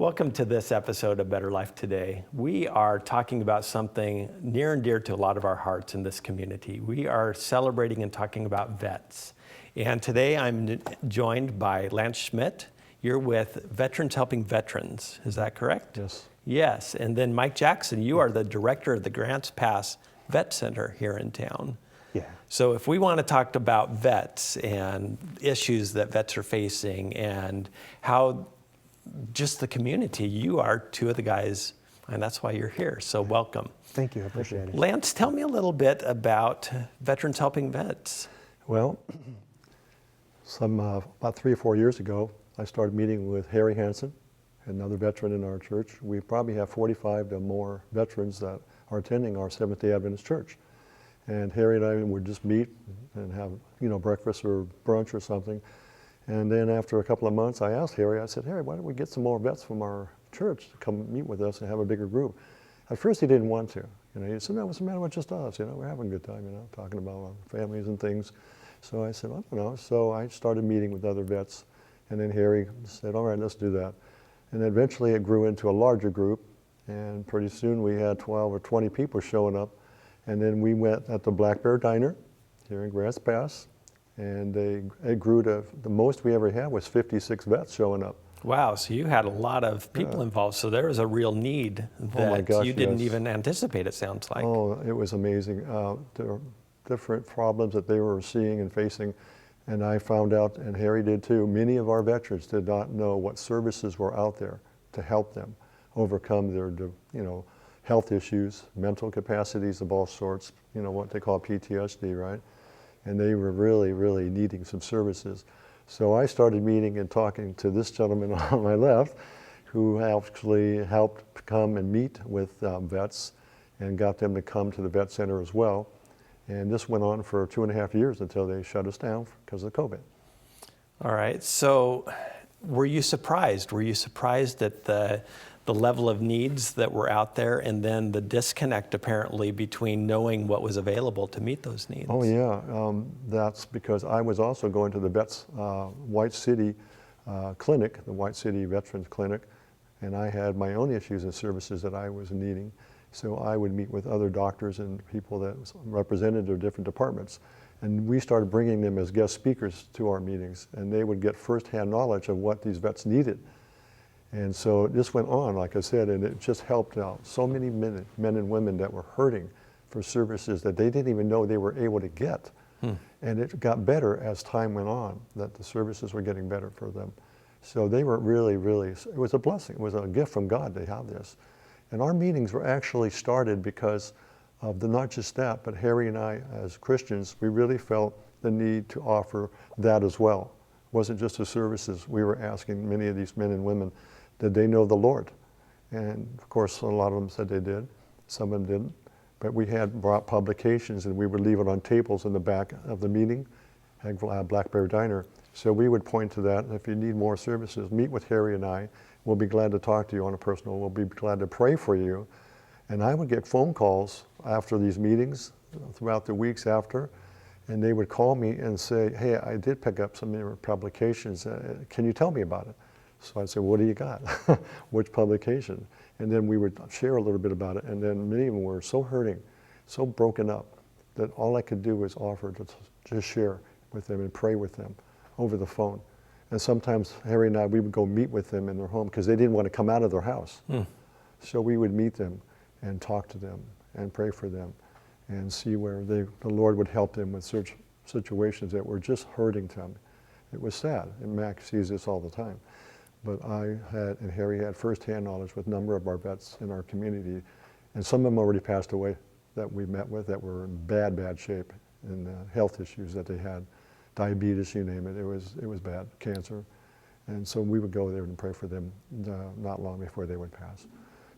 Welcome to this episode of Better Life Today. We are talking about something near and dear to a lot of our hearts in this community. We are celebrating and talking about vets. And today I'm joined by Lance Schmidt. You're with Veterans Helping Veterans, is that correct? Yes. Yes, and then Mike Jackson, you are the director of the Grants Pass Vet Center here in town. Yeah. So if we want to talk about vets and issues that vets are facing and how just the community, you are two of the guys, and that's why you're here. So welcome. Thank you. I appreciate it. Lance, tell me a little bit about Veterans Helping Vets. Well, about 3 or 4 years ago, I started meeting with Harry Hansen, another veteran in our church. We probably have 45 or more veterans that are attending our Seventh-day Adventist church. And Harry and I would just meet and have, breakfast or brunch or something. And then after a couple of months, I asked Harry, I said, Harry, why don't we get some more vets from our church to come meet with us and have a bigger group? At first, he didn't want to. He said, no, what's the matter with just us? We're having a good time, talking about our families and things. So I said, I don't know. So I started meeting with other vets. And then Harry said, all right, let's do that. And eventually it grew into a larger group. And pretty soon we had 12 or 20 people showing up. And then we went at the Black Bear Diner here in Grants Pass. And it grew to, the most we ever had was 56 vets showing up. Wow, so you had a lot of people involved. So there was a real need that you didn't even anticipate, it sounds like. Oh, it was amazing. There were different problems that they were seeing and facing. And I found out, and Harry did too, many of our veterans did not know what services were out there to help them overcome their, health issues, mental capacities of all sorts, what they call PTSD, right? And they were really, really needing some services. So I started meeting and talking to this gentleman on my left, who actually helped come and meet with vets and got them to come to the vet center as well. And this went on for 2.5 years until they shut us down because of COVID. All right, so were you surprised? Were you surprised at the level of needs that were out there and then the disconnect apparently between knowing what was available to meet those needs? Oh yeah, that's because I was also going to the Vets White City Clinic, the White City Veterans Clinic, and I had my own issues and services that I was needing. So I would meet with other doctors and people that represented their different departments. And we started bringing them as guest speakers to our meetings, and they would get firsthand knowledge of what these vets needed. And so this went on, like I said, and it just helped out so many men and women that were hurting for services that they didn't even know they were able to get. And it got better as time went on, that the services were getting better for them. So they were really, really, it was a blessing. It was a gift from God to have this. And our meetings were actually started because of not just that, but Harry and I, as Christians, we really felt the need to offer that as well. It wasn't just the services. We were asking many of these men and women, did they know the Lord? And of course, a lot of them said they did. Some of them didn't. But we had brought publications and we would leave it on tables in the back of the meeting at Black Bear Diner. So we would point to that. If you need more services, meet with Harry and I. We'll be glad to talk to you on a personal. We'll be glad to pray for you. And I would get phone calls after these meetings, throughout the weeks after, and they would call me and say, hey, I did pick up some of your publications. Can you tell me about it? So I'd say, what do you got? Which publication? And then we would share a little bit about it. And then many of them were so hurting, so broken up, that all I could do was offer to just share with them and pray with them over the phone. And sometimes Harry and I, we would go meet with them in their home because they didn't want to come out of their house. So we would meet them and talk to them and pray for them and see where the Lord would help them with such situations that were just hurting them. It was sad, and Mac sees this all the time. But I had, and Harry had firsthand knowledge with a number of our vets in our community, and some of them already passed away that we met with that were in bad, bad shape and health issues that they had. Diabetes, you name it, it was bad, cancer. And so we would go there and pray for them not long before they would pass.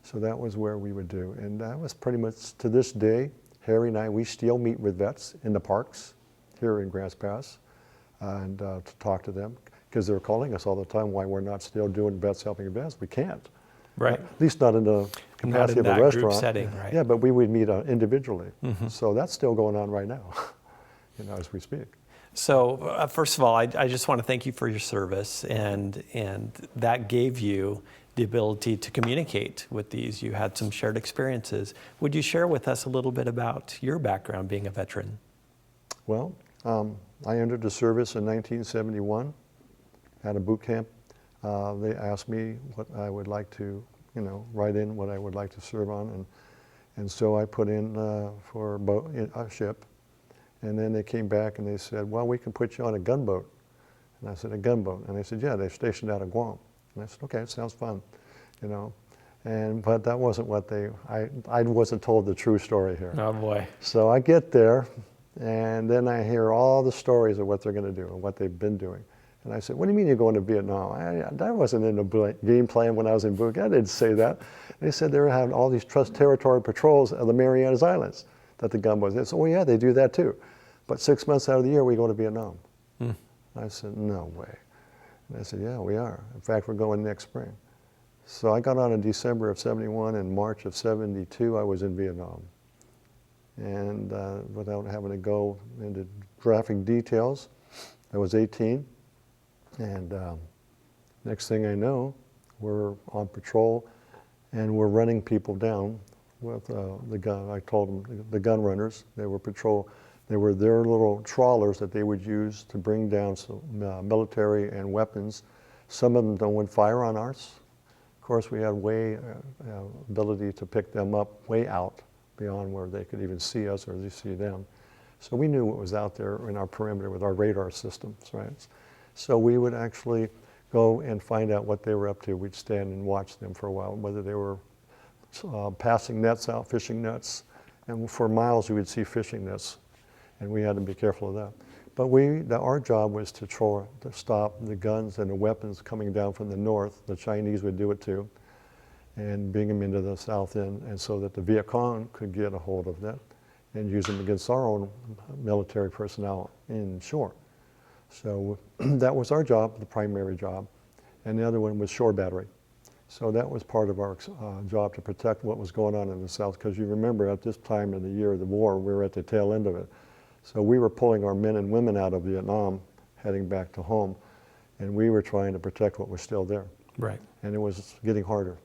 So that was where we would do. And that was pretty much, to this day, Harry and I, we still meet with vets in the parks here in Grants Pass and to talk to them, because they're calling us all the time why we're not still doing Vets Helping Vets. We can't. Right. At least not in the capacity of a restaurant. Group setting, right. Yeah, but we would meet individually. So that's still going on right now, as we speak. So first of all, I just want to thank you for your service, and that gave you the ability to communicate with these. You had some shared experiences. Would you share with us a little bit about your background being a veteran? Well, I entered the service in 1971 at a boot camp. They asked me what I would like to, write in what I would like to serve on, and so I put in for a ship, and then they came back and they said, well, we can put you on a gunboat. And I said, a gunboat? And they said, yeah, they're stationed out of Guam. And I said, okay, it sounds fun, but that wasn't what I wasn't told the true story here. Oh boy. So I get there, and then I hear all the stories of what they're going to do and what they've been doing. And I said, what do you mean you're going to Vietnam? That wasn't in the game plan when I was in boot camp. I didn't say that. They said they were having all these territory patrols of the Marianas Islands that the gunboats. They said, oh yeah, they do that too. But 6 months out of the year, we go to Vietnam. I said, no way. And I said, yeah, we are. In fact, we're going next spring. So I got on in December of 71, and March of 72, I was in Vietnam. And without having to go into graphic details, I was 18. And next thing I know, we're on patrol, and we're running people down with the gun. I told them, the gun runners, they were patrol. They were their little trawlers that they would use to bring down some military and weapons. Some of them would fire on ours. Of course, we had ability to pick them up way out beyond where they could even see us or they see them. So we knew what was out there in our perimeter with our radar systems, right? So we would actually go and find out what they were up to. We'd stand and watch them for a while, whether they were passing nets out, fishing nets, and for miles we would see fishing nets, and we had to be careful of that. But our job was to stop the guns and the weapons coming down from the north. The Chinese would do it too, and bring them into the south end, and so that the Viet Cong could get a hold of that and use them against our own military personnel inshore. So that was our job, the primary job, and the other one was shore battery. So that was part of our job, to protect what was going on in the south, because you remember at this time of the year of the war, we were at the tail end of it. So we were pulling our men and women out of Vietnam, heading back to home, and we were trying to protect what was still there. Right. And it was getting harder,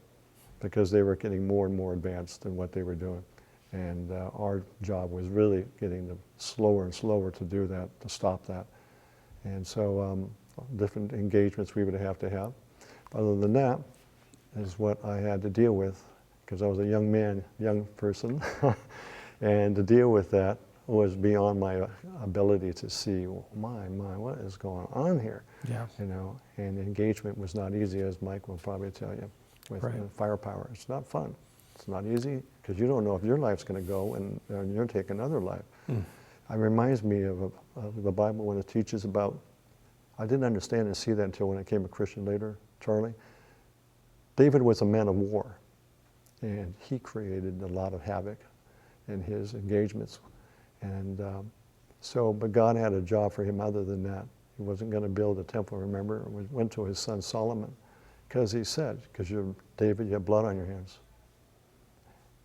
because they were getting more and more advanced in what they were doing. And our job was really getting them slower and slower to do that, to stop that. And so different engagements we would have to have. Other than that is what I had to deal with, because I was a young person, and to deal with that was beyond my ability to see, well, my, what is going on here? Yeah. And engagement was not easy, as Mike will probably tell you, with firepower. It's not fun. It's not easy, because you don't know if your life's going to go and you're taking another life. It reminds me of the Bible when it teaches about, I didn't understand and see that until when I became a Christian later, Charlie. David was a man of war, and he created a lot of havoc in his engagements. And but God had a job for him other than that. He wasn't going to build a temple, remember? It went to his son Solomon, because he said, because you're David, you have blood on your hands.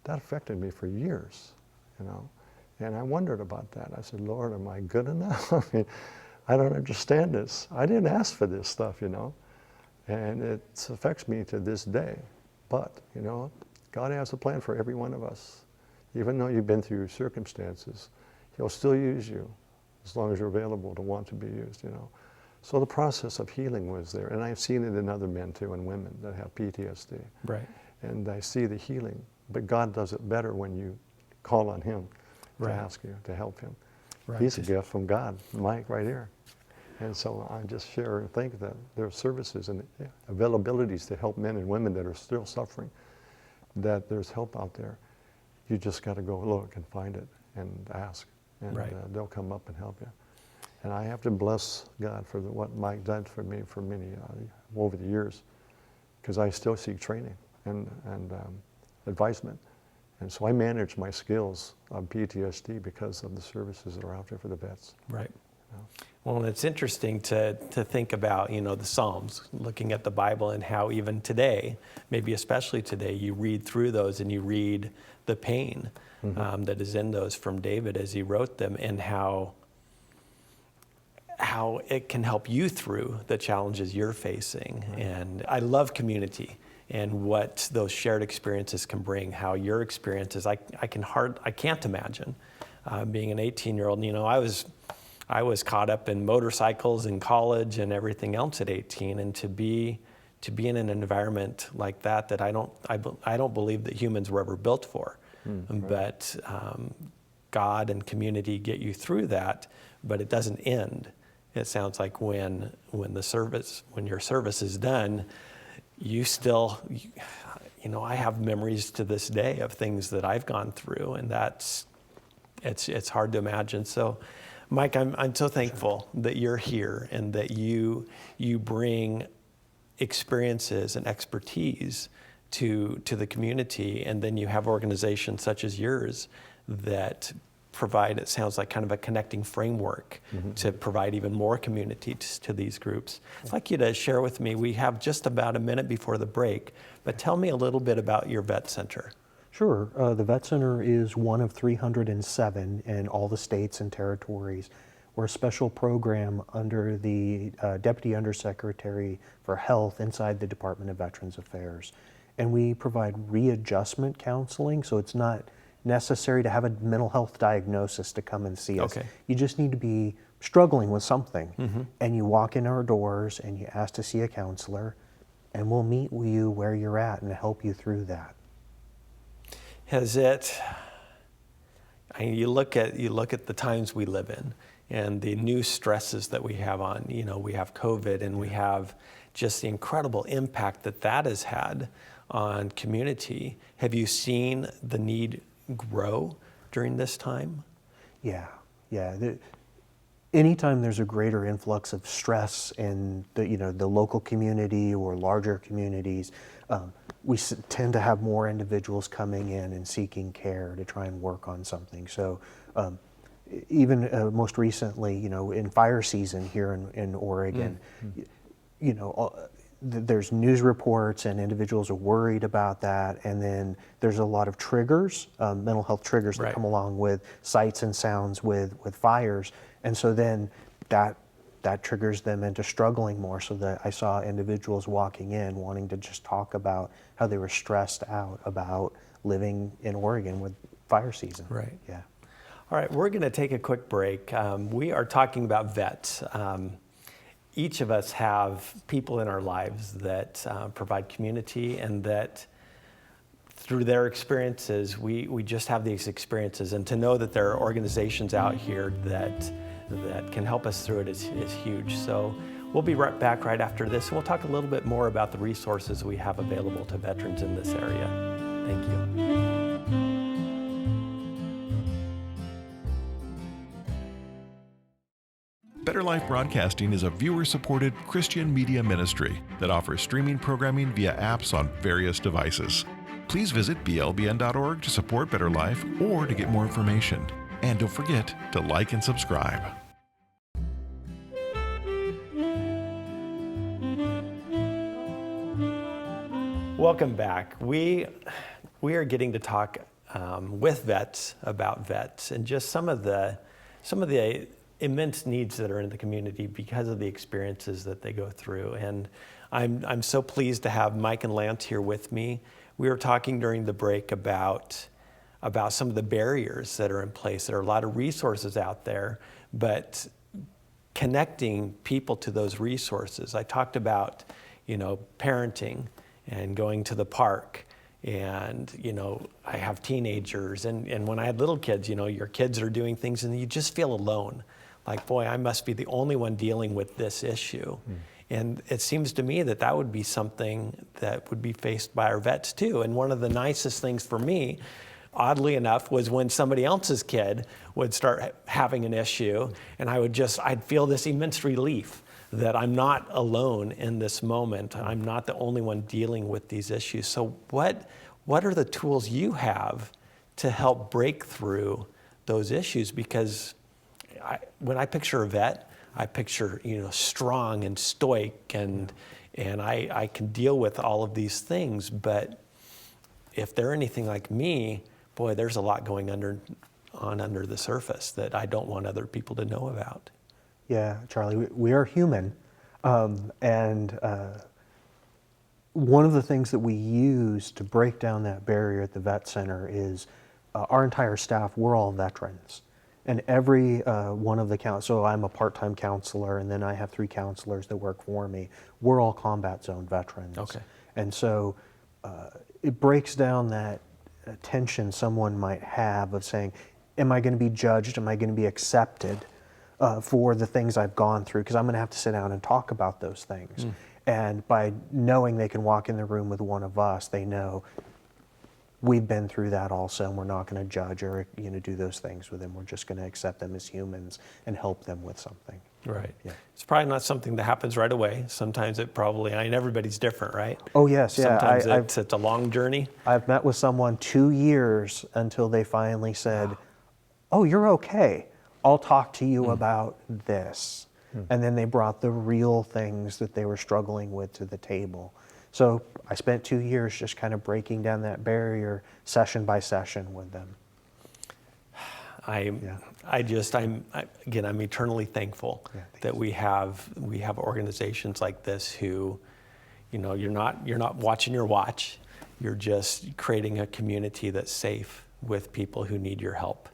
That affected me for years, And I wondered about that. I said, Lord, am I good enough? I mean, I don't understand this. I didn't ask for this stuff, And it affects me to this day. But, God has a plan for every one of us. Even though you've been through circumstances, He'll still use you as long as you're available to want to be used, So the process of healing was there. And I've seen it in other men too, and women that have PTSD. Right. And I see the healing. But God does it better when you call on Him to ask you to help Him. Right. He's a gift from God, Mike, right here. And so I just share and think that there are services and availabilities to help men and women that are still suffering, that there's help out there. You just got to go look and find it and ask, and they'll come up and help you. And I have to bless God for what Mike did for me for many, over the years, because I still seek training and advisement. And so I manage my skills on PTSD because of the services that are out there for the vets. Right. Well, it's interesting to think about, the Psalms, looking at the Bible, and how even today, maybe especially today, you read through those and you read the pain that is in those from David as he wrote them, and how it can help you through the challenges you're facing. And I love community. and what those shared experiences can bring, how your experiences, I can't imagine being an 18-year-old. You know, I was caught up in motorcycles in college and everything else at 18, and to be in an environment like that I don't believe that humans were ever built for. Right. But God and community get you through that, but it doesn't end. It sounds like when your service is done, you still, you know, I have memories to this day of things that I've gone through, and it's hard to imagine. So, Mike, I'm so thankful that you're here and that you bring experiences and expertise to the community, and then you have organizations such as yours that provide, it sounds like, kind of a connecting framework to provide even more community to these groups. I'd like you to share with me, we have just about a minute before the break, but tell me a little bit about your vet center. Sure. The Vet Center is one of 307 in all the states and territories. We're a special program under the Deputy Undersecretary for Health inside the Department of Veterans Affairs. And we provide readjustment counseling, so it's not necessary to have a mental health diagnosis to come and see us. Okay. You just need to be struggling with something, and you walk in our doors and you ask to see a counselor, and we'll meet you where you're at and help you through that. You look at the times we live in and the new stresses that we have on, you know, we have COVID, and we have just the incredible impact that has had on community. Have you seen the need grow during this time? Yeah. Anytime there's a greater influx of stress in the local community or larger communities, we tend to have more individuals coming in and seeking care to try and work on something. So even most recently, you know, in fire season here in Oregon, you know, there's news reports and individuals are worried about that, and then there's a lot of triggers, mental health triggers that come along with sights and sounds with fires, and so then that triggers them into struggling more. So that I saw individuals walking in wanting to just talk about how they were stressed out about living in Oregon with fire season. Right. Yeah. All right, we're going to take a quick break. We are talking about vets. Each of us have people in our lives that provide community, and that through their experiences, we just have these experiences. And to know that there are organizations out here that can help us through it is huge. So we'll be right back right after this, and we'll talk a little bit more about the resources we have available to veterans in this area. Thank you. Better Life Broadcasting is a viewer-supported Christian media ministry that offers streaming programming via apps on various devices. Please visit blbn.org to support Better Life or to get more information. And don't forget to like and subscribe. Welcome back. We are getting to talk with vets about vets and just some of the immense needs that are in the community because of the experiences that they go through. And I'm so pleased to have Mike and Lance here with me. We were talking during the break about some of the barriers that are in place. There are a lot of resources out there, but connecting people to those resources. I talked about, you know, parenting and going to the park. And, you know, I have teenagers, and when I had little kids, you know, your kids are doing things and you just feel alone. Like, boy, I must be the only one dealing with this issue. And it seems to me that would be something that would be faced by our vets too. And one of the nicest things for me, oddly enough, was when somebody else's kid would start having an issue, and I'd feel this immense relief that I'm not alone in this moment. I'm not the only one dealing with these issues. So what are the tools you have to help break through those issues? Because when I picture a vet, I picture, you know, strong and stoic, and I can deal with all of these things. But if they're anything like me, boy, there's a lot going under the surface that I don't want other people to know about. Yeah, Charlie, we are human, and one of the things that we use to break down that barrier at the vet center is our entire staff, we're all veterans. And every one of the so I'm a part-time counselor, and then I have 3 counselors that work for me. We're all combat zone veterans. Okay. And so it breaks down that tension someone might have of saying, am I going to be judged? Am I going to be accepted for the things I've gone through? Because I'm going to have to sit down and talk about those things. And by knowing they can walk in the room with one of us, they know we've been through that also, and we're not going to judge or do those things with them. We're just going to accept them as humans and help them with something. Right. Yeah. It's probably not something that happens right away. Sometimes it probably, everybody's different, right? Oh yes, yeah. Sometimes it's a long journey. I've met with someone 2 years until they finally said, oh, you're okay. I'll talk to you about this. And then they brought the real things that they were struggling with to the table. So I spent 2 years just kind of breaking down that barrier session by session with them. I'm eternally thankful that we have organizations like this who, you're not watching your watch. You're just creating a community that's safe with people who need your help.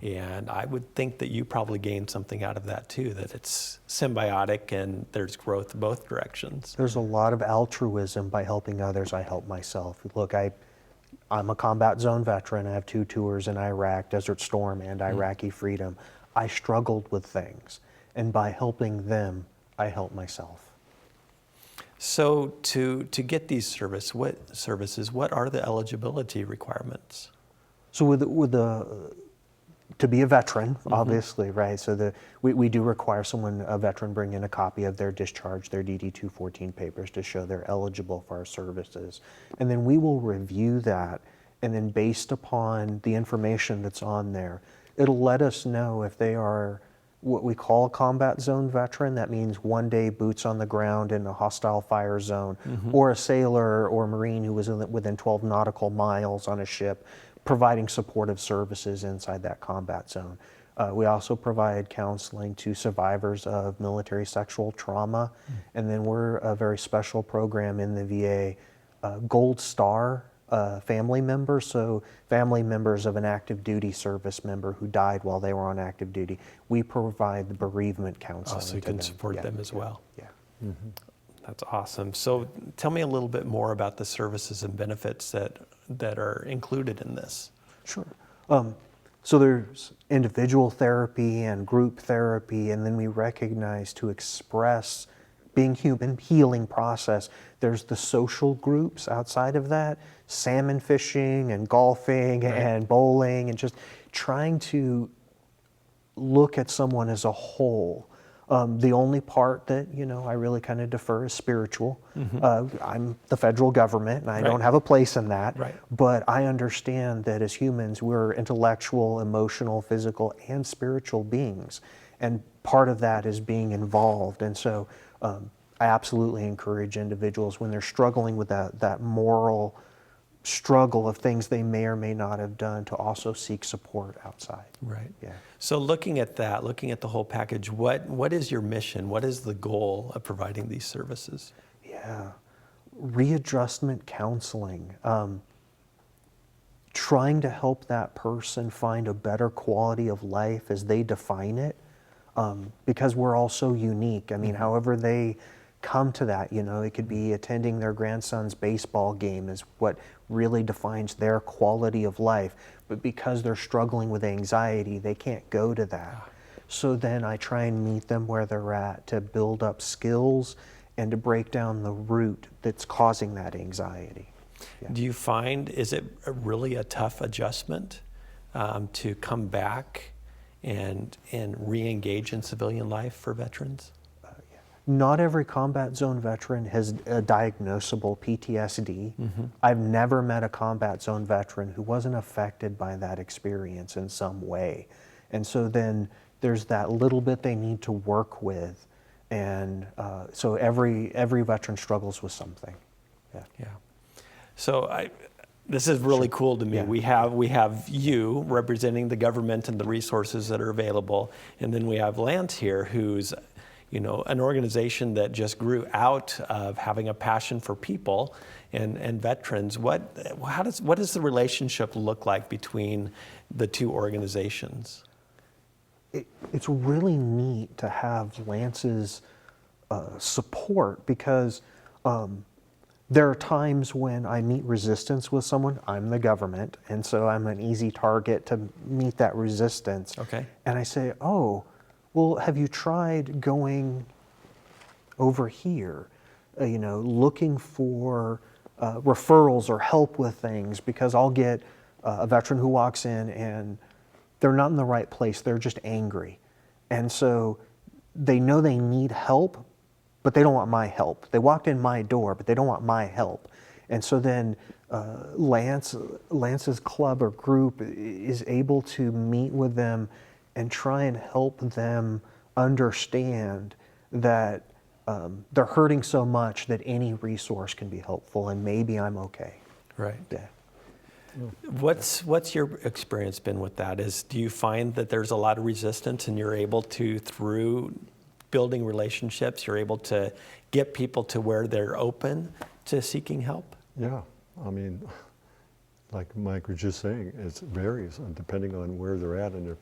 And I would think that you probably gained something out of that too, that it's symbiotic and there's growth both directions. There's a lot of altruism by helping others. I help myself. Look, I'm a combat zone veteran. I have 2 tours in Iraq, Desert Storm and Iraqi Freedom. I struggled with things, and by helping them, I help myself. So to get these services, what are the eligibility requirements? So to be a veteran, obviously, right? So we do require a veteran bring in a copy of their discharge, their DD-214 papers to show they're eligible for our services. And then we will review that, and then based upon the information that's on there, it'll let us know if they are what we call a combat zone veteran. That means 1 day boots on the ground in a hostile fire zone, or a sailor or Marine who was within 12 nautical miles on a ship, providing supportive services inside that combat zone. We also provide counseling to survivors of military sexual trauma. And then we're a very special program in the VA, Gold Star family members, so family members of an active duty service member who died while they were on active duty. We provide the bereavement counseling So you to can them. support them as well. Yeah. That's awesome. So tell me a little bit more about the services and benefits that are included in this. Sure. So there's individual therapy and group therapy, and then we recognize to express being human, healing process. There's the social groups outside of that, salmon fishing and golfing and bowling, and just trying to look at someone as a whole. The only part that, I really kind of defer is spiritual. I'm the federal government and I don't have a place in that. Right. But I understand that as humans, we're intellectual, emotional, physical, and spiritual beings. And part of that is being involved. And so I absolutely encourage individuals when they're struggling with that moral struggle of things they may or may not have done to also seek support outside. Right. Yeah. So looking at the whole package, what is your mission? What is the goal of providing these services? Yeah. Readjustment counseling. Trying to help that person find a better quality of life as they define it, because we're all so unique. I mean, however they come to that, it could be attending their grandson's baseball game is what really defines their quality of life. But because they're struggling with anxiety, they can't go to that. So then I try and meet them where they're at to build up skills and to break down the root that's causing that anxiety. Yeah. Do you find, is it really a tough adjustment to come back and re-engage in civilian life for veterans? Not every combat zone veteran has a diagnosable PTSD. I've never met a combat zone veteran who wasn't affected by that experience in some way. And so then there's that little bit they need to work with. And so every veteran struggles with something. Yeah. So this is really cool to me. Yeah. We have you representing the government and the resources that are available, and then we have Lance here, who's an organization that just grew out of having a passion for people and veterans. What does the relationship look like between the two organizations? It's really neat to have Lance's support, because there are times when I meet resistance with someone. I'm the government, and so I'm an easy target to meet that resistance. Okay. And I say, oh, well, have you tried going over here, looking for referrals or help with things? Because I'll get a veteran who walks in and they're not in the right place. They're just angry. And so they know they need help, but they don't want my help. They walked in my door, but they don't want my help. And so then Lance's club or group is able to meet with them and try and help them understand that they're hurting so much that any resource can be helpful, and maybe I'm okay. Right. Yeah. What's your experience been with that? Do you find that there's a lot of resistance, and you're able to, through building relationships, you're able to get people to where they're open to seeking help? Yeah, I mean, like Mike was just saying, it varies depending on where they're at, and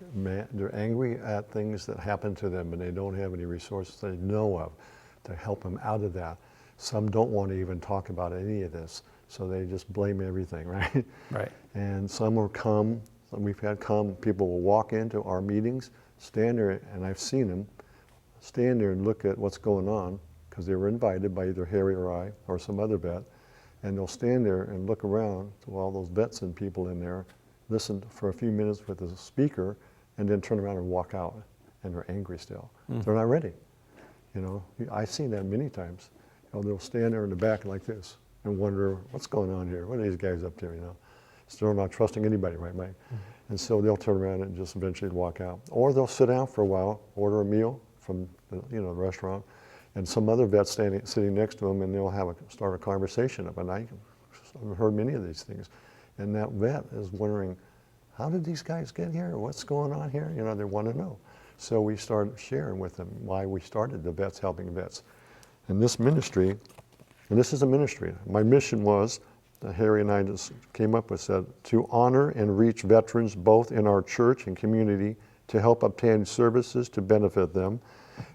they're angry at things that happen to them, and they don't have any resources they know of to help them out of that. Some don't want to even talk about any of this, so they just blame everything, right? Right. And some will come, we've had people will walk into our meetings, stand there, and I've seen them stand there and look at what's going on, because they were invited by either Harry or I or some other vet, and they'll stand there and look around to all those vets and people in there, listen for a few minutes with the speaker, and then turn around and walk out, and they're angry still. They're not ready. I've seen that many times. They'll stand there in the back like this and wonder, what's going on here? What are these guys up to, So they're not trusting anybody, right, Mike? And so they'll turn around and just eventually walk out. Or they'll sit down for a while, order a meal from the restaurant, and some other vet's sitting next to them, and they'll start a conversation up. And I've heard many of these things. And that vet is wondering, how did these guys get here? What's going on here? They want to know. So we started sharing with them why we started the Vets Helping Vets. And this ministry, and this is a ministry, my mission was, Harry and I just came up with, said, to honor and reach veterans both in our church and community, to help obtain services to benefit them.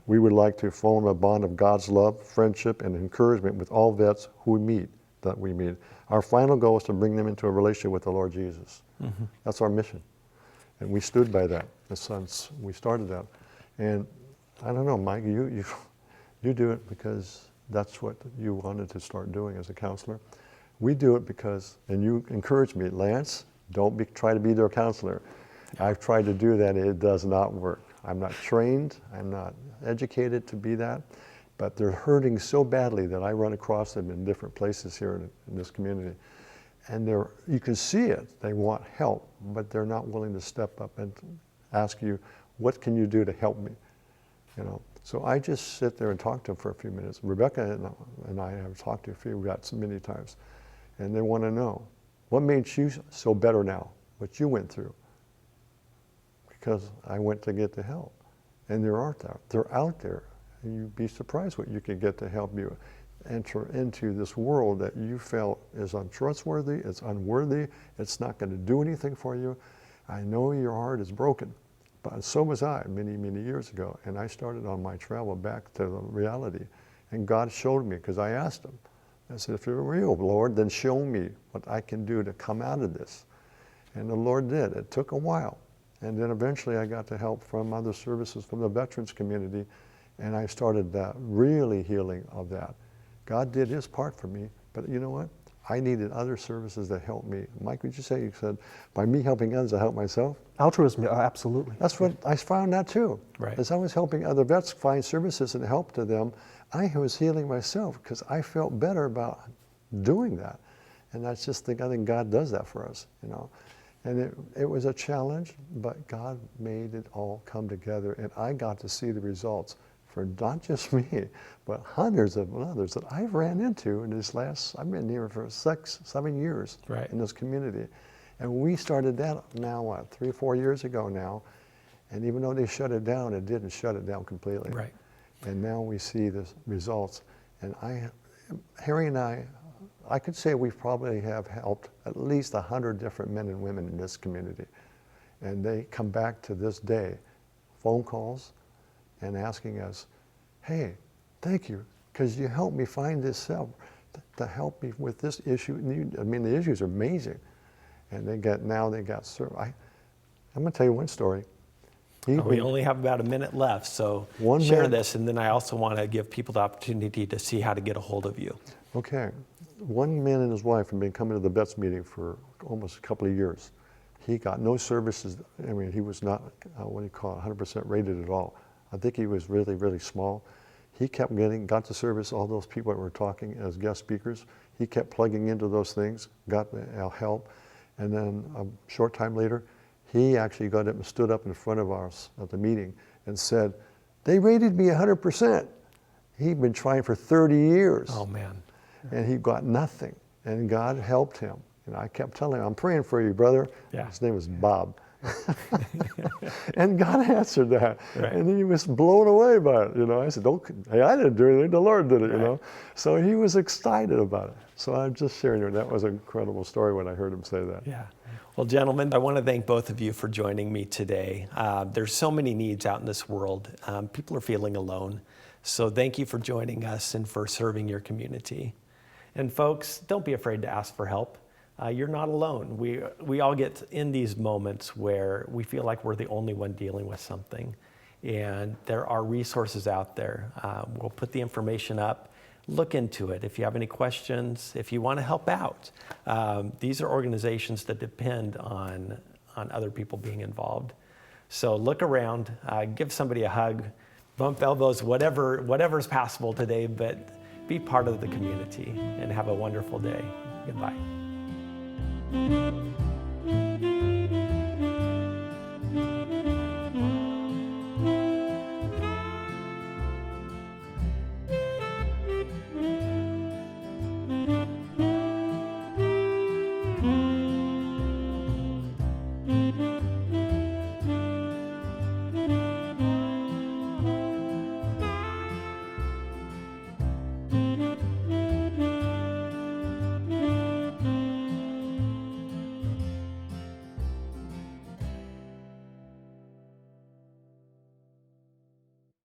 We would like to form a bond of God's love, friendship, and encouragement with all vets who we meet. Our final goal is to bring them into a relationship with the Lord Jesus. That's our mission. And we stood by that since we started that. And I don't know, Mike, you do it because that's what you wanted to start doing as a counselor. We do it because, and you encourage me, Lance, don't try to be their counselor. I've tried to do that, it does not work. I'm not trained, I'm not educated to be that, but they're hurting so badly that I run across them in different places here in this community. And you can see it, they want help, but they're not willing to step up and ask you, what can you do to help me? So I just sit there and talk to them for a few minutes. Rebecca and I have talked to a few vets many times, and they want to know, what made you so better now, what you went through? Because I went to get the help. And they're out there. And you'd be surprised what you can get to help you enter into this world that you felt is untrustworthy, it's unworthy, it's not going to do anything for you. I know your heart is broken, but so was I many, many years ago. And I started on my travel back to the reality. And God showed me, because I asked him. I said, if you're real, Lord, then show me what I can do to come out of this. And the Lord did. It took a while. And then eventually I got the help from other services from the veterans community, and I started that really healing of that. God did his part for me, but you know what? I needed other services that helped me. Mike, would you say, you said, by me helping others, I help myself? Altruism, absolutely. That's what I found that too. Right. As I was helping other vets find services and help to them, I was healing myself because I felt better about doing that. And I think God does that for us, And it was a challenge, but God made it all come together, and I got to see the results for not just me, but hundreds of others that I've ran into in I've been here for 6-7 years in this community. And we started that now, 3 or 4 years ago now, and even though they shut it down, it didn't shut it down completely. Right. And now we see the results. And Harry and I could say we probably have helped at least 100 different men and women in this community. And they come back to this day, phone calls and asking us, hey, thank you, because you helped me find this help, to help me with this issue. I mean, the issues are amazing. And now they got served. I'm going to tell you one story. We only have about a minute left, so One share minute. this, and then I also want to give people the opportunity to see how to get a hold of you. Okay. One man and his wife have been coming to the vets meeting for almost a couple of years. He got no services. I mean, he was not, 100% rated at all. I think he was really, really small. He kept got the service, all those people that were talking as guest speakers. He kept plugging into those things, got the help. And then a short time later, he actually got up and stood up in front of us at the meeting and said, they rated me 100%. He'd been trying for 30 years. Oh, man. And he got nothing. And God helped him. And I kept telling him, I'm praying for you, brother. Yeah. His name was Bob. And God answered that. Right. And he was blown away by it. I said, hey, I didn't do anything. The Lord did it, Right. So he was excited about it. So I'm just sharing you. That was an incredible story when I heard him say that. Yeah. Well, gentlemen, I want to thank both of you for joining me today. There's so many needs out in this world. People are feeling alone. So thank you for joining us and for serving your community. And folks, don't be afraid to ask for help. You're not alone. We all get in these moments where we feel like we're the only one dealing with something. And there are resources out there. We'll put the information up. Look into it. If you have any questions, if you want to help out, these are organizations that depend on other people being involved. So look around, give somebody a hug, bump elbows, whatever's possible today, but be part of the community and have a wonderful day. Goodbye.